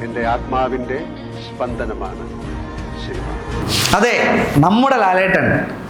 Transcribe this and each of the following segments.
എൻ്റെ ആത്മാവിൻ്റെ സ്പന്ദനമാണ് സിനിമ. അതെ, നമ്മുടെ ലാലേട്ടൻ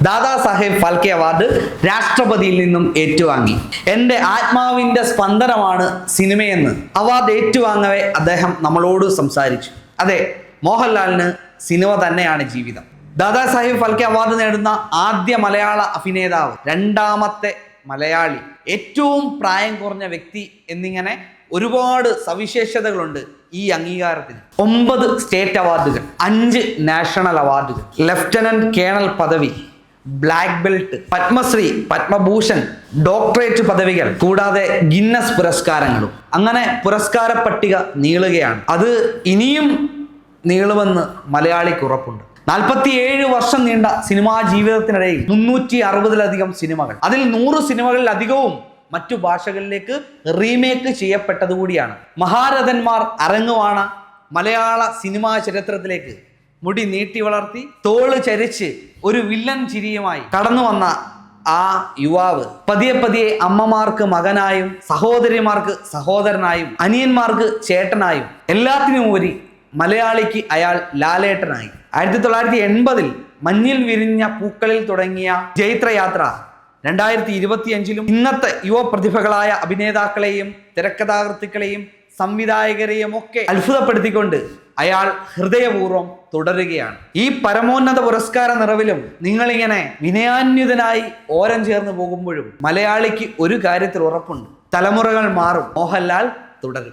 ദാദാ സാഹേബ് ഫാൽക്കെ അവാർഡ് രാഷ്ട്രപതിയിൽ നിന്നും ഏറ്റുവാങ്ങി. എൻ്റെ ആത്മാവിൻ്റെ സ്പന്ദനമാണ് സിനിമയെന്ന് അവാർഡ് ഏറ്റുവാങ്ങവേ അദ്ദേഹം നമ്മളോട് സംസാരിച്ചു. അതെ, മോഹൻലാലിന് സിനിമ തന്നെയാണ് ജീവിതം. ദാദാ സാഹേബ് ഫാൽക്കെ അവാർഡ് നേടുന്ന ആദ്യ മലയാള അഭിനേതാവ്, രണ്ടാമത്തെ മലയാളി, ഏറ്റവും പ്രായം കുറഞ്ഞ വ്യക്തി എന്നിങ്ങനെ ഒരുപാട് സവിശേഷതകളുണ്ട് ഈ അംഗീകാരത്തിന്. 9 സ്റ്റേറ്റ് അവാർഡുകൾ, 5 നാഷണൽ അവാർഡുകൾ, ലഫ്റ്റനന്റ് കേണൽ പദവി, black belt, Padma Shri, Padma Bhushan, doctorate പദവികൾ, കൂടാതെ ഗിന്നസ് പുരസ്കാരങ്ങളും. അങ്ങനെ പുരസ്കാര പട്ടിക നീളുകയാണ്. അത് ഇനിയും നീളുമെന്ന് മലയാളിക്ക് ഉറപ്പുണ്ട്. 47 വർഷം നീണ്ട സിനിമാ ജീവിതത്തിനിടയിൽ 360-ലധികം സിനിമകൾ, അതിൽ 100 സിനിമകളിലധികവും മറ്റു ഭാഷകളിലേക്ക് റീമേക്ക് ചെയ്യപ്പെട്ടതുകൂടിയാണ്. മഹാരഥന്മാർ അരങ്ങുവാണ മലയാള സിനിമാ ചരിത്രത്തിലേക്ക് മുടി നീട്ടി വളർത്തി തോള് ചരിച്ച് ഒരു വില്ലൻ ചിരിയുമായി കടന്നു വന്ന ആ യുവാവ് പതിയെ പതിയെ അമ്മമാർക്ക് മകനായും, സഹോദരിമാർക്ക് സഹോദരനായും, അനിയന്മാർക്ക് ചേട്ടനായും, എല്ലാത്തിനുമുപരി മലയാളിക്ക് അയാൾ ലാലേട്ടനായി. 1980-ൽ മഞ്ഞിൽ വിരിഞ്ഞ പൂക്കളിൽ തുടങ്ങിയ ജൈത്രയാത്ര 2025-ലും ഇന്നത്തെ യുവപ്രതിഭകളായ അഭിനേതാക്കളെയും തിരക്കഥാകൃത്തുക്കളെയും സംവിധായകരെയും ഒക്കെ അത്ഭുതപ്പെടുത്തിക്കൊണ്ട് അയാൾ ഹൃദയപൂർവ്വം തുടരുകയാണ്. ഈ പരമോന്നത പുരസ്കാര നിറവിലും നിങ്ങളിങ്ങനെ വിനയാന്വിതനായി ഓരം ചേർന്ന് പോകുമ്പോഴും മലയാളിക്ക് ഒരു കാര്യത്തിൽ ഉറപ്പുണ്ട്: തലമുറകൾ മാറും, മോഹൻലാൽ തുടരും.